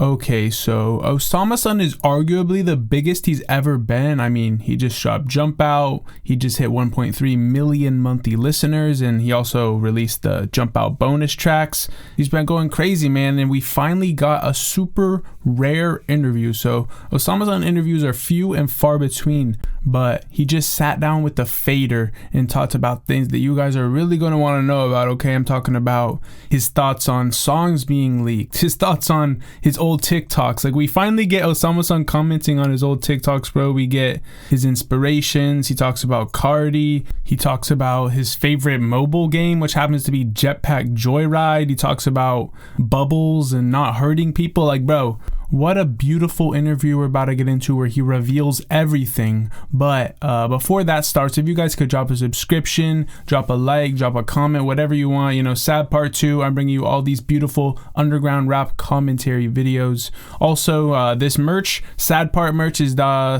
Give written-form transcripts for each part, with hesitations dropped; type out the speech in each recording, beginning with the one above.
Okay, so Osamason is arguably the biggest he's ever been. I mean, he just dropped Jump Out. He just hit 1.3 million monthly listeners, and he also released the Jump Out bonus tracks. He's been going crazy, man, and we finally got a super rare interview. So Osamason interviews are few and far between, but he just sat down with the Fader and talked about things that you guys are really going to want to know about. Okay, I'm talking about his thoughts on songs being leaked, his thoughts on his old TikToks. Like, we finally get Osamason commenting on his old TikToks, bro. We get his inspirations. He talks about Cardi. He talks about his favorite mobile game, which happens to be Jetpack Joy Ride. He talks about bubbles and not hurting people. Like, bro, what a beautiful interview we're about to get into, where he reveals everything. But before that starts, if you guys could drop a subscription, drop a like, drop a comment, whatever you want. You know, Sad Part 2, I'm bringing you all these beautiful underground rap commentary videos. Also, this merch, Sad Part merch, is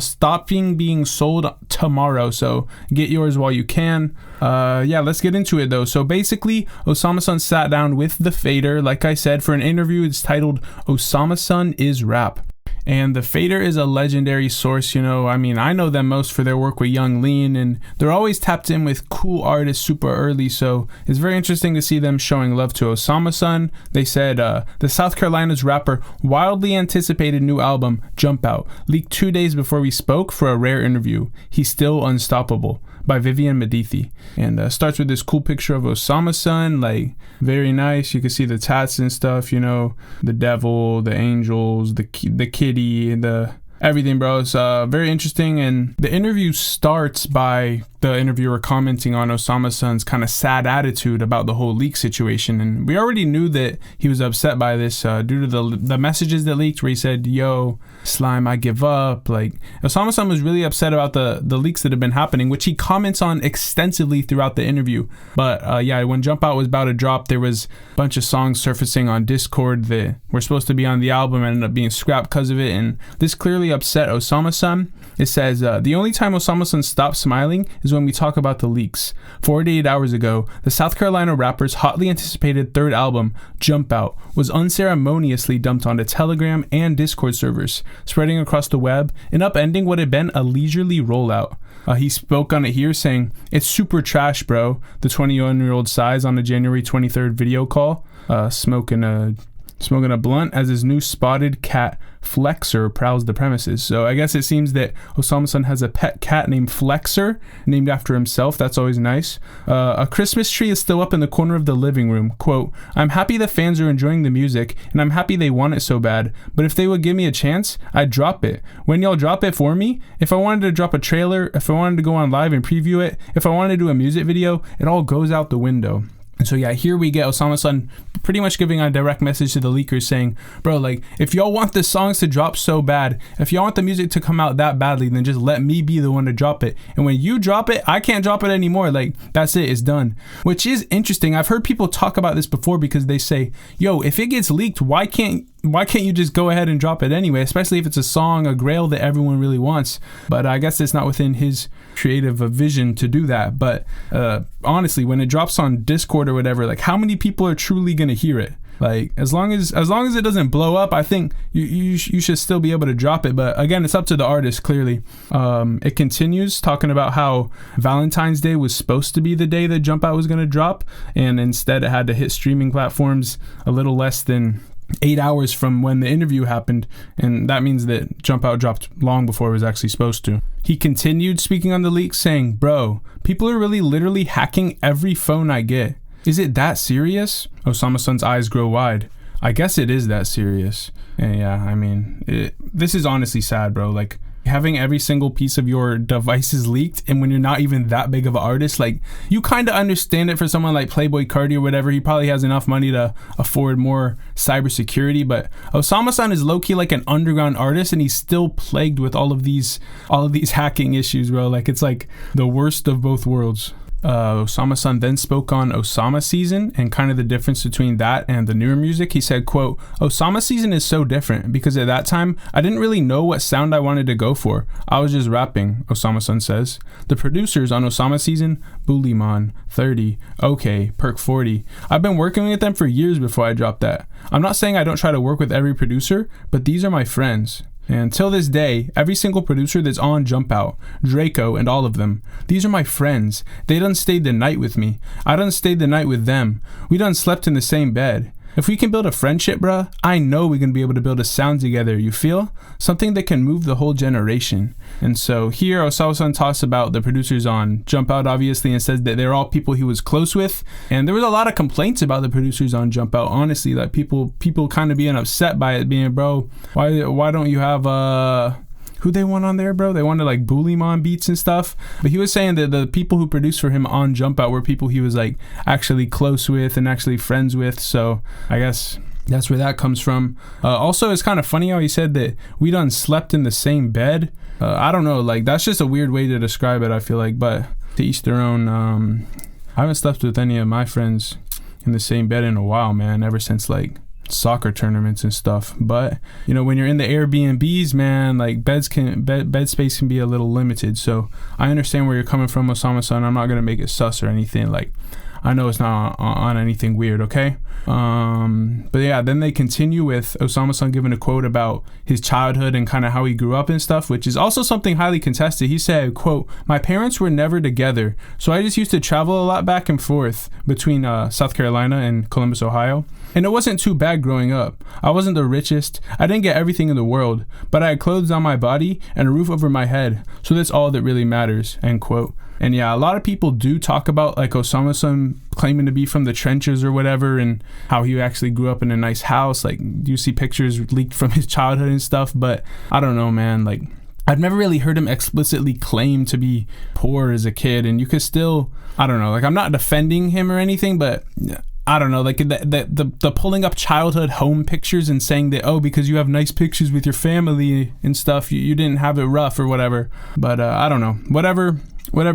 stopping being sold tomorrow, so get yours while you can. Yeah, let's get into it though. So basically, Osamason sat down with the Fader, like I said, for an interview. It's titled Osamason is Rap. And the Fader is a legendary source, you know. I mean, I know them most for their work with Young Lean, and they're always tapped in with cool artists super early, so it's very interesting to see them showing love to Osamason. They said, the South Carolina's rapper wildly anticipated new album, Jump Out, leaked 2 days before we spoke for a rare interview. He's still unstoppable, by Vivian Medithi. And starts with this cool picture of Osamason, like, very nice. You can see the tats and stuff, you know, the devil, the angels, the kitty, the everything, bro. It's very interesting. And the interview starts by the interviewer commenting on Osamason's kind of sad attitude about the whole leak situation. And we already knew that he was upset by this due to the messages that leaked, where he said, yo, Slime, I give up. Like, Osamason was really upset about the leaks that have been happening, which he comments on extensively throughout the interview. But yeah, when Jump Out was about to drop, there was a bunch of songs surfacing on Discord that were supposed to be on the album and ended up being scrapped because of it. And this clearly upset Osamason. It says, the only time Osamason stopped smiling is when we talk about the leaks. 48 hours ago, the South Carolina rapper's hotly anticipated third album, Jump Out, was unceremoniously dumped onto Telegram and Discord servers, spreading across the web and upending what had been a leisurely rollout. He spoke on it here, saying, "It's super trash, bro." The 21-year-old sighs on a January 23rd video call, smoking a blunt as his new spotted cat Flexer prowls the premises. So I guess it seems that Osamason has a pet cat named Flexer, named after himself. That's always nice. A Christmas tree is still up in the corner of the living room. Quote, "I'm happy the fans are enjoying the music, and I'm happy they want it so bad, but if they would give me a chance, I'd drop it. When y'all drop it for me, if I wanted to drop a trailer, if I wanted to go on live and preview it, if I wanted to do a music video, it all goes out the window." And so yeah, here we get Osamason pretty much giving a direct message to the leakers saying, bro, like, if y'all want the songs to drop so bad, if y'all want the music to come out that badly, then just let me be the one to drop it. And when you drop it, I can't drop it anymore. Like, that's it, it's done. Which is interesting. I've heard people talk about this before, because they say, yo, if it gets leaked, why can't you just go ahead and drop it anyway, especially if it's a song, a grail that everyone really wants. But I guess it's not within his creative vision to do that. But honestly, when it drops on Discord or whatever, like, how many people are truly gonna hear it? Like, as long as it doesn't blow up, I think you should still be able to drop it. But again, it's up to the artist, clearly. It continues talking about how Valentine's Day was supposed to be the day that Jump Out was going to drop, and instead it had to hit streaming platforms a little less than 8 hours from when the interview happened, and that means that Jump Out dropped long before it was actually supposed to. He continued speaking on the leak, saying, "Bro, people are really literally hacking every phone I get. Is it that serious?" Osamason's eyes grow wide. I guess it is that serious. And yeah, I mean, this is honestly sad, bro. Like, having every single piece of your devices leaked, and when you're not even that big of an artist, like, you kind of understand it for someone like Playboy Cardi or whatever. He probably has enough money to afford more cybersecurity, but Osamason is low-key like an underground artist, and he's still plagued with all of these hacking issues, bro. Like, it's like the worst of both worlds. Osamason then spoke on Osama Season and kind of the difference between that and the newer music. He said, quote, Osama Season is so different because at that time, I didn't really know what sound I wanted to go for. I was just rapping, Osamason says. The producers on Osama Season, Buliman, 30, OK, Perk 40. I've been working with them for years before I dropped that. I'm not saying I don't try to work with every producer, but these are my friends. And till this day, every single producer that's on Jump Out, Draco and all of them, these are my friends. They done stayed the night with me. I done stayed the night with them. We done slept in the same bed. If we can build a friendship, bruh, I know we can be able to build a sound together, you feel? Something that can move the whole generation. And so here, Osamason talks about the producers on Jump Out, obviously, and says that they're all people he was close with. And there was a lot of complaints about the producers on Jump Out, honestly, like people kind of being upset by it, being, bro, why don't you have who they want on there, bro? They wanted like Buliman beats and stuff. But he was saying that the people who produced for him on Jump Out were people he was like actually close with and actually friends with. So I guess that's where that comes from. Also, it's kind of funny how he said that we done slept in the same bed. I don't know, like that's just a weird way to describe it, I feel like, but to each their own. I haven't slept with any of my friends in the same bed in a while, man, ever since like soccer tournaments and stuff. But you know, when you're in the Airbnbs, man, like bed space can be a little limited. So I understand where you're coming from, Osamason. I'm not gonna make it sus or anything. Like I know it's not on anything weird, okay? But yeah, then they continue with Osamason giving a quote about his childhood and kind of how he grew up and stuff, which is also something highly contested. He said, quote, my parents were never together, so I just used to travel a lot back and forth between South Carolina and Columbus, Ohio. And it wasn't too bad growing up. I wasn't the richest. I didn't get everything in the world, but I had clothes on my body and a roof over my head. So that's all that really matters, end quote. And yeah, a lot of people do talk about like Osamason claiming to be from the trenches or whatever, and how he actually grew up in a nice house. Like you see pictures leaked from his childhood and stuff, but I don't know, man. Like I've never really heard him explicitly claim to be poor as a kid, and you could still, I don't know, like I'm not defending him or anything, but I don't know, like the pulling up childhood home pictures and saying that, oh, because you have nice pictures with your family and stuff, you didn't have it rough or whatever. But I don't know, whatever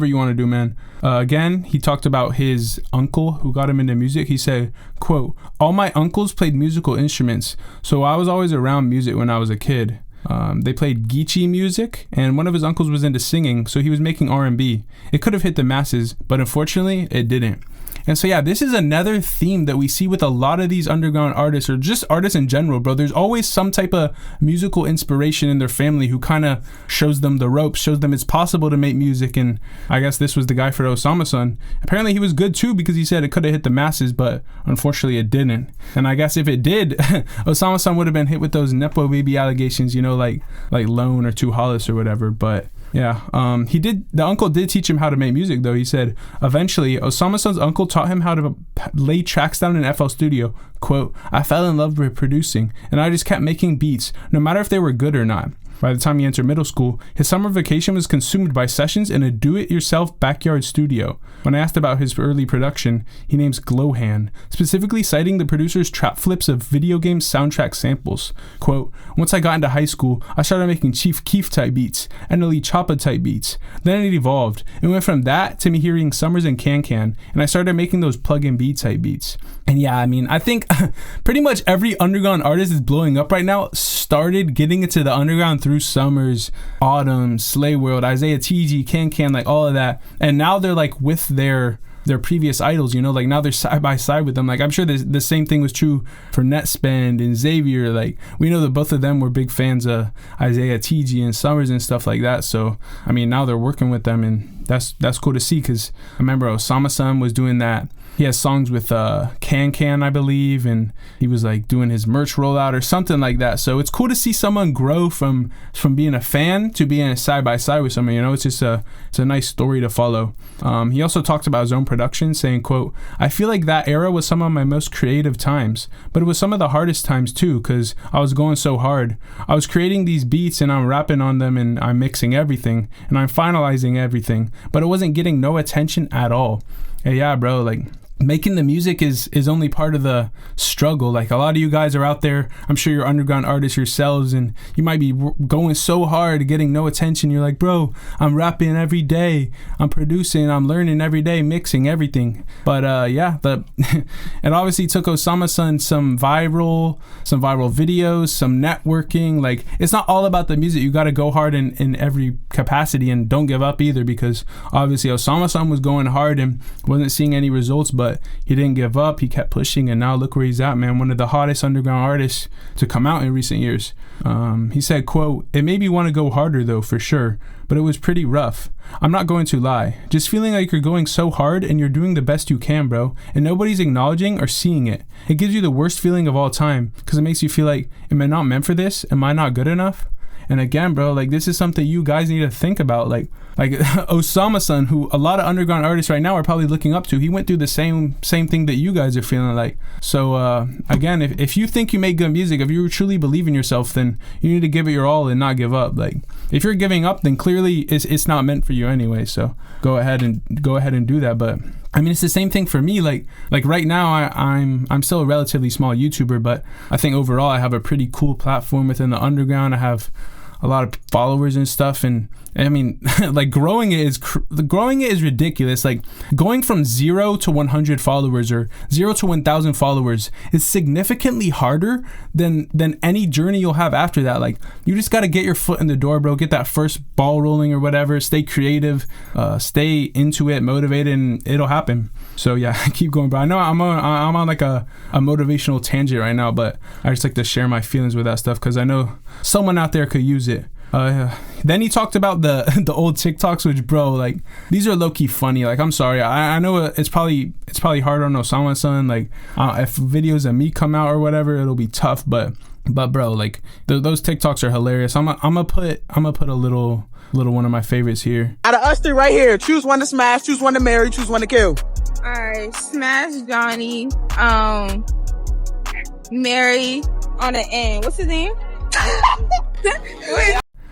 you want to do, man. Again, he talked about his uncle who got him into music. He said, quote, all my uncles played musical instruments, so I was always around music when I was a kid. They played Geechee music, and one of his uncles was into singing, so he was making R&B. It could have hit the masses, but unfortunately, it didn't. And so yeah, this is another theme that we see with a lot of these underground artists, or just artists in general, bro. There's always some type of musical inspiration in their family who kind of shows them the ropes, shows them it's possible to make music. And I guess this was the guy for Osamason. Apparently he was good too, because he said it could have hit the masses, but unfortunately it didn't. And I guess if it did, Osamason would have been hit with those Nepo baby allegations, you know, like Lone or Too Hollis or whatever. But yeah, the uncle did teach him how to make music, though. He said, eventually, Osamason's uncle taught him how to lay tracks down in FL Studio. Quote, I fell in love with producing, and I just kept making beats, no matter if they were good or not. By the time he entered middle school, his summer vacation was consumed by sessions in a do-it-yourself backyard studio. When I asked about his early production, he names Glowhand, specifically citing the producer's trap flips of video game soundtrack samples. Quote, once I got into high school, I started making Chief Keef type beats, and Ali Choppa type beats. Then it evolved. It went from that to me hearing Summers and Can, and I started making those plug-in beat type beats. And yeah, I mean, I think pretty much every underground artist is blowing up right now started getting into the underground through Summers, Autumn, Slay World, Isaiah TG, Can, like all of that. And now they're like with their previous idols, you know, like now they're side by side with them. Like I'm sure the same thing was true for Netspend and Xavier. Like we know that both of them were big fans of Isaiah TG and Summers and stuff like that. So I mean, now they're working with them, and that's cool to see, because I remember Osamason was doing that. He has songs with Can, I believe, and he was like doing his merch rollout or something like that. So it's cool to see someone grow from being a fan to being side by side with someone. You know, it's a nice story to follow. He also talked about his own production, saying, quote, I feel like that era was some of my most creative times, but it was some of the hardest times too, because I was going so hard. I was creating these beats and I'm rapping on them and I'm mixing everything and I'm finalizing everything, but it wasn't getting no attention at all. And yeah, bro, like making the music is only part of the struggle. Like, a lot of you guys are out there, I'm sure you're underground artists yourselves, and you might be going so hard, getting no attention. You're like, bro, I'm rapping every day, I'm producing, I'm learning every day, mixing everything. But it obviously took Osamason some viral videos, some networking. Like, it's not all about the music. You got to go hard in every capacity, and don't give up either, because obviously Osamason was going hard and wasn't seeing any results, but he didn't give up. He kept pushing, and now look where he's at, man. One of the hottest underground artists to come out in recent years. He said, quote, "It made me want to go harder though, for sure, but it was pretty rough. I'm not going to lie. Just feeling like you're going so hard and you're doing the best you can, bro, and nobody's acknowledging or seeing it. It gives you the worst feeling of all time, because it makes you feel like, am I not meant for this? Am I not good enough?" And again, bro, like, this is something you guys need to think about. Like Osamason, who a lot of underground artists right now are probably looking up to, he went through the same thing that you guys are feeling like. So again, if you think you make good music, if you truly believe in yourself, then you need to give it your all and not give up. Like, if you're giving up, then clearly it's not meant for you anyway. So go ahead and do that. But I mean, it's the same thing for me. Like right now, I'm still a relatively small YouTuber, but I think overall I have a pretty cool platform within the underground. I have a lot of followers and stuff, and I mean, like, growing it is ridiculous. Like, going from 0 to 100 followers or 0 to 1,000 followers is significantly harder than any journey you'll have after that. Like, you just got to get your foot in the door, bro. Get that first ball rolling or whatever. Stay creative, stay into it, motivated, and it'll happen. So yeah, keep going, bro. I know I'm on like a motivational tangent right now, but I just like to share my feelings with that stuff, because I know someone out there could use it. Then he talked about the old TikToks, which, bro, like, these are low-key funny. Like, I'm sorry, I know it's probably hard on Osamason. Like, if videos of me come out or whatever, it'll be tough. But bro, like, those TikToks are hilarious. I'm gonna put a little one of my favorites here. Out of us three right here, choose one to smash, choose one to marry, choose one to kill. All right, smash Johnny. Mary on the end. What's his name?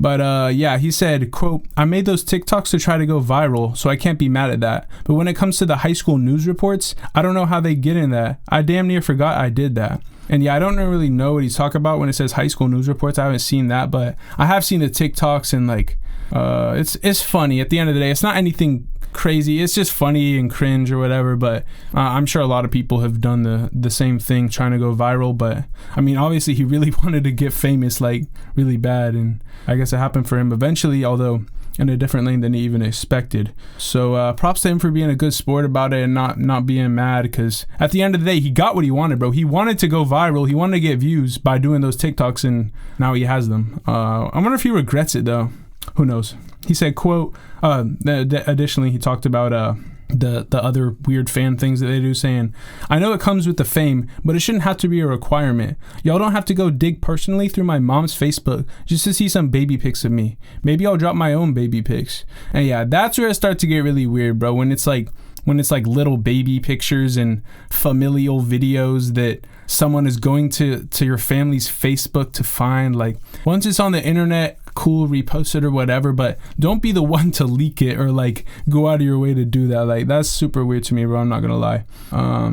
But yeah, he said, quote, "I made those TikToks to try to go viral, so I can't be mad at that. But when it comes to the high school news reports, I don't know how they get in that. I damn near forgot I did that." And yeah, I don't really know what he's talking about when it says high school news reports. I haven't seen that, but I have seen the TikToks, and like, it's funny. At the end of the day, it's not anything crazy. It's just funny and cringe or whatever. But I'm sure a lot of people have done the same thing, trying to go viral. But I mean, obviously he really wanted to get famous, like, really bad, and I guess it happened for him eventually, although in a different lane than he even expected. So props to him for being a good sport about it and not being mad, because at the end of the day, he got what he wanted, bro. He wanted to go viral. He wanted to get views by doing those TikToks, and now he has them. I wonder if he regrets it though. Who knows? He said, quote, additionally, he talked about the other weird fan things that they do, saying, "I know it comes with the fame, but it shouldn't have to be a requirement. Y'all don't have to go dig personally through my mom's Facebook just to see some baby pics of me. Maybe I'll drop my own baby pics." And yeah, that's where it starts to get really weird, bro. When it's like little baby pictures and familial videos that someone is going to your family's Facebook to find. Like, once it's on the internet, cool, repost it or whatever, but don't be the one to leak it or like go out of your way to do that. Like, that's super weird to me, bro. I'm not gonna lie.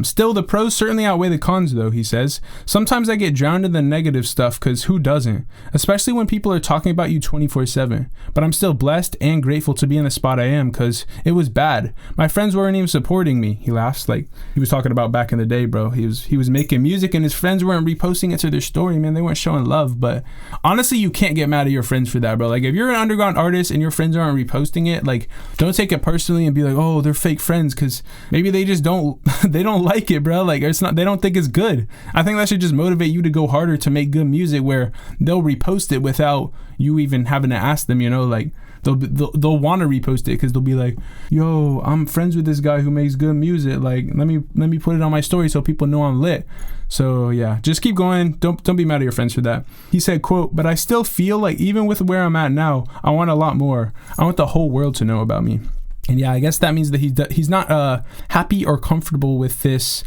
Still, the pros certainly outweigh the cons, though, he says. Sometimes I get drowned in the negative stuff, because who doesn't? Especially when people are talking about you 24/7. But I'm still blessed and grateful to be in the spot I am, because it was bad. My friends weren't even supporting me. He laughs. Like, he was talking about back in the day, bro. He was making music and his friends weren't reposting it to their story, man. They weren't showing love. But honestly, you can't get mad at your friends for that, bro. Like, if you're an underground artist and your friends aren't reposting it, like, don't take it personally and be like, oh, they're fake friends, because maybe they just don't they don't like it, bro. Like, it's not, they don't think it's good. I think that should just motivate you to go harder to make good music, where they'll repost it without you even having to ask them, you know. Like, they'll want to repost it because they'll be like, yo, I'm friends with this guy who makes good music, like, let me put it on my story so people know I'm lit. So yeah, just keep going. Don't be mad at your friends for that. He said, quote, "But I still feel like even with where I'm at now, I want a lot more. I want the whole world to know about me." And yeah, I guess that means that he's not happy or comfortable with this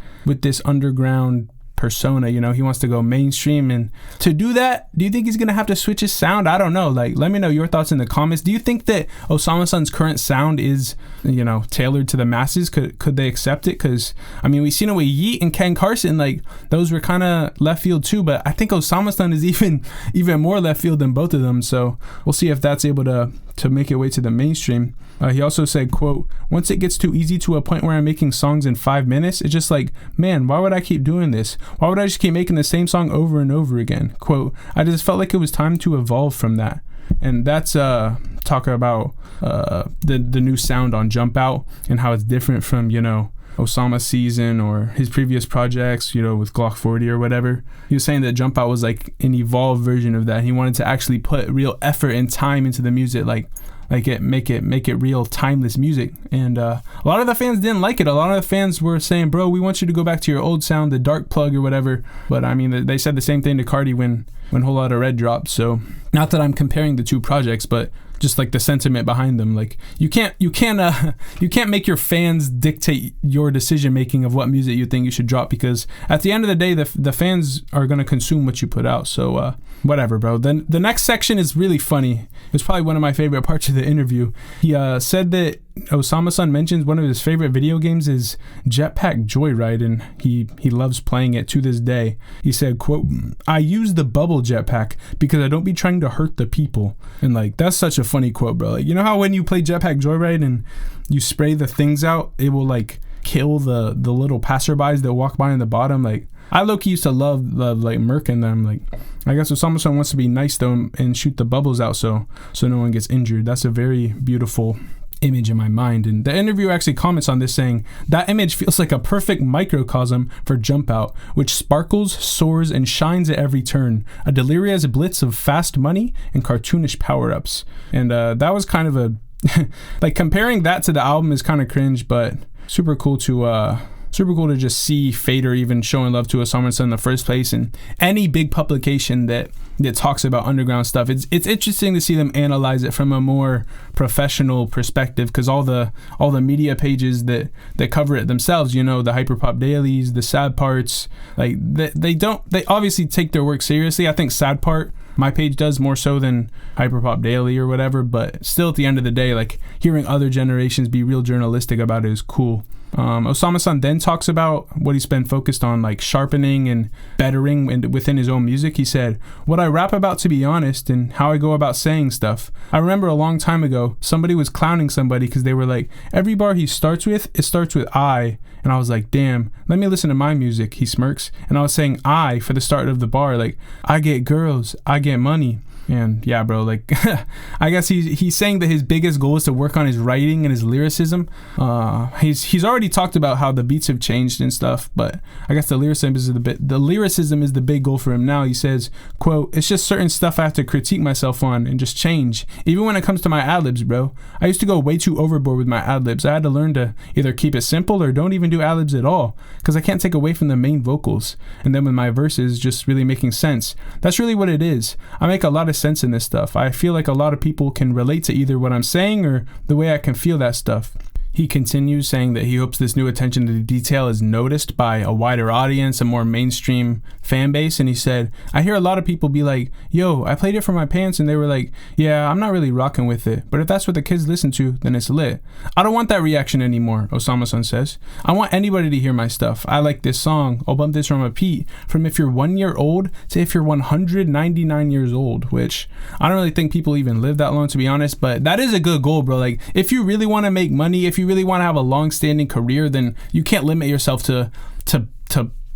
underground persona, you know, he wants to go mainstream. And to do that, do you think he's gonna have to switch his sound? I don't know. Like, let me know your thoughts in the comments. Do you think that Osamason's current sound is, you know, tailored to the masses? Could they accept it? Because I mean, we've seen it with Yeet and Ken Carson, like those were kind of left field too, but I think Osamason is even more left field than both of them. So we'll see if that's able to make it way to the mainstream. He also said, quote, once it gets too easy to a point where I'm making songs in 5 minutes, it's just like, man, why would I keep doing this? Why would I just keep making the same song over and over again? Quote, I just felt like it was time to evolve from that. And that's talking about the new sound on Jump Out and how it's different from, you know, Osama Season or his previous projects, you know, with Glock 40 or whatever. He was saying that Jump Out was like an evolved version of that. He wanted to actually put real effort and time into the music, make it real timeless music. And a lot of the fans didn't like it. A lot of the fans were saying, bro, we want you to go back to your old sound, the dark plug or whatever. But I mean, they said the same thing to Cardi when Whole Lotta Red dropped. So not that I'm comparing the two projects, but just like the sentiment behind them. Like you can't make your fans dictate your decision making of what music you think you should drop, because at the end of the day, the fans are going to consume what you put out. So whatever, bro. Then the next section is really funny. It's probably one of my favorite parts of the interview. He said that Osamason mentions one of his favorite video games is Jetpack Joy Ride, and he loves playing it to this day. He said, quote, I use the bubble jetpack because I don't be trying to hurt the people. And like, that's such a funny quote, bro. Like, you know how when you play Jetpack Joy Ride and you spray the things out, it will like kill the little passerbys that walk by in the bottom? Like, I low-key used to love like murking them. Like, I guess Osamason wants to be nice though and shoot the bubbles out so no one gets injured. That's a very beautiful image in my mind. And the interviewer actually comments on this saying, that image feels like a perfect microcosm for Jump Out, which sparkles, soars, and shines at every turn. A delirious blitz of fast money and cartoonish power-ups. And that was kind of a like, comparing that to the album is kind of cringe, but super cool to just see Fader even showing love to Osamason in the first place. And any big publication that talks about underground stuff, it's interesting to see them analyze it from a more professional perspective, because all the media pages that cover it themselves, you know, the Hyperpop Dailies, the Sad Parts, like they obviously take their work seriously. I think Sad Part, my page, does more so than Hyperpop Daily or whatever, but still at the end of the day, like, hearing other generations be real journalistic about it is cool. Osamason then talks about what he's been focused on, like sharpening and bettering within his own music. He said, what I rap about, to be honest, and how I go about saying stuff. I remember a long time ago, somebody was clowning somebody because they were like, every bar he starts with, it starts with I. And I was like, damn, let me listen to my music, he smirks. And I was saying I for the start of the bar, like, I get girls, I get money. And yeah, bro, like, I guess he's saying that his biggest goal is to work on his writing and his lyricism. He's already talked about how the beats have changed and stuff, but I guess the lyricism is the big goal for him now. He says, quote, it's just certain stuff I have to critique myself on and just change. Even when it comes to my adlibs, bro. I used to go way too overboard with my adlibs. I had to learn to either keep it simple or don't even do adlibs at all, because I can't take away from the main vocals. And then with my verses just really making sense. That's really what it is. I make a lot of sense in this stuff. I feel like a lot of people can relate to either what I'm saying or the way I can feel that stuff. He continues saying that he hopes this new attention to detail is noticed by a wider audience, a more mainstream fan base. And he said, I hear a lot of people be like, yo, I played it for my parents and they were like, yeah, I'm not really rocking with it, but if that's what the kids listen to, then it's lit. I don't want that reaction anymore, Osamason says. I want anybody to hear my stuff. I like this song. I'll bump this from repeat, from if you're 1 year old to if you're 199 years old, which I don't really think people even live that long, to be honest, but that is a good goal, bro. Like, if you really want to make money, if you really want to have a long-standing career, then you can't limit yourself to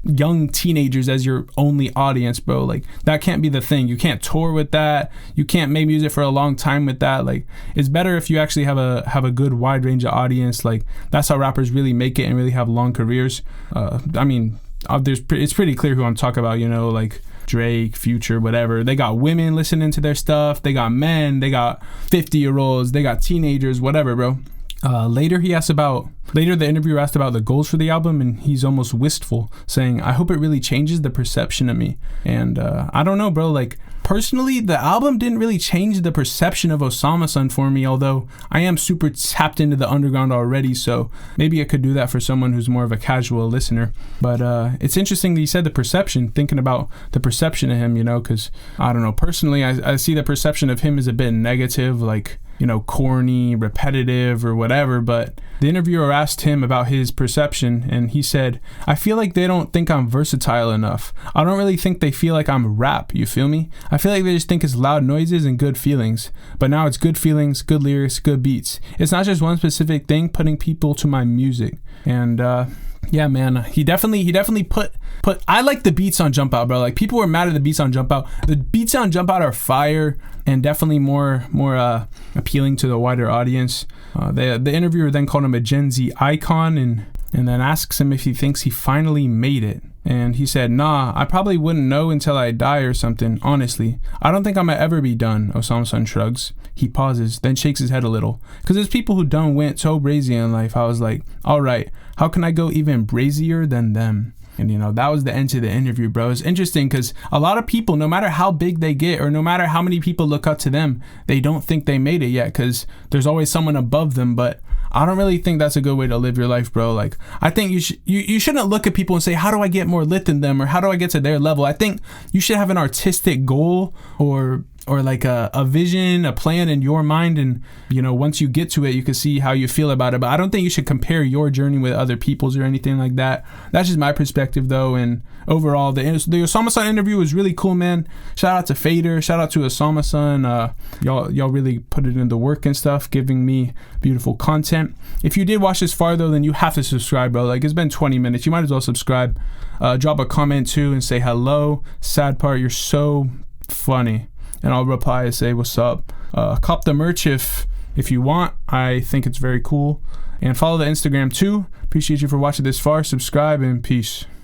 young teenagers as your only audience, bro. Like, that can't be the thing. You can't tour with that. You can't make music for a long time with that. Like, it's better if you actually have a good wide range of audience. Like, that's how rappers really make it and really have long careers. I mean, it's pretty clear who I'm talking about, you know, like Drake, Future, whatever. They got women listening to their stuff. They got men. They got 50-year-olds. They got teenagers, whatever, bro. Later the interviewer asked about the goals for the album, and he's almost wistful, saying, I hope it really changes the perception of me. And I don't know, bro, like, personally, the album didn't really change the perception of Osamason for me, although I am super tapped into the underground already, so maybe I could do that for someone who's more of a casual listener. But it's interesting that you said the perception, thinking about the perception of him, because I don't know, personally, I see the perception of him as a bit negative, like, corny, repetitive, or whatever. But the interviewer asked him about his perception, and he said, I feel like they don't think I'm versatile enough. I don't really think they feel like I'm rap, you feel me? I feel like they just think it's loud noises and good feelings. But now it's good feelings, good lyrics, good beats. It's not just one specific thing putting people to my music. And yeah, man, he definitely put I like the beats on Jump Out, bro. Like, people were mad at the beats on Jump Out. The beats on Jump Out are fire and definitely more appealing to the wider audience. The interviewer then called him a Gen Z icon and then asks him if he thinks he finally made it. And he said, nah, I probably wouldn't know until I die or something, honestly. I don't think I'm gonna ever be done, Osamason shrugs. He pauses, then shakes his head a little. Because there's people who done went so brazy in life. I was like, alright, how can I go even brazier than them? And that was the end to the interview, bro. It's interesting because a lot of people, no matter how big they get or no matter how many people look up to them, they don't think they made it yet because there's always someone above them. But I don't really think that's a good way to live your life, bro. Like, I think you shouldn't look at people and say, how do I get more lit than them, or how do I get to their level? I think you should have an artistic goal or like a vision, a plan in your mind, and once you get to it, you can see how you feel about it. But I don't think you should compare your journey with other people's or anything like that. That's just my perspective, though. And overall, the Osamason interview was really cool, man. Shout out to Fader, shout out to Osamason. Y'all really put it into work and stuff, giving me beautiful content. If you did watch this far, though, then you have to subscribe, bro. Like, it's been 20 minutes. You might as well subscribe. Drop a comment too and say hello. Sad part, you're so funny. And I'll reply and say, what's up? Cop the merch if you want. I think it's very cool. And follow the Instagram too. Appreciate you for watching this far. Subscribe and peace.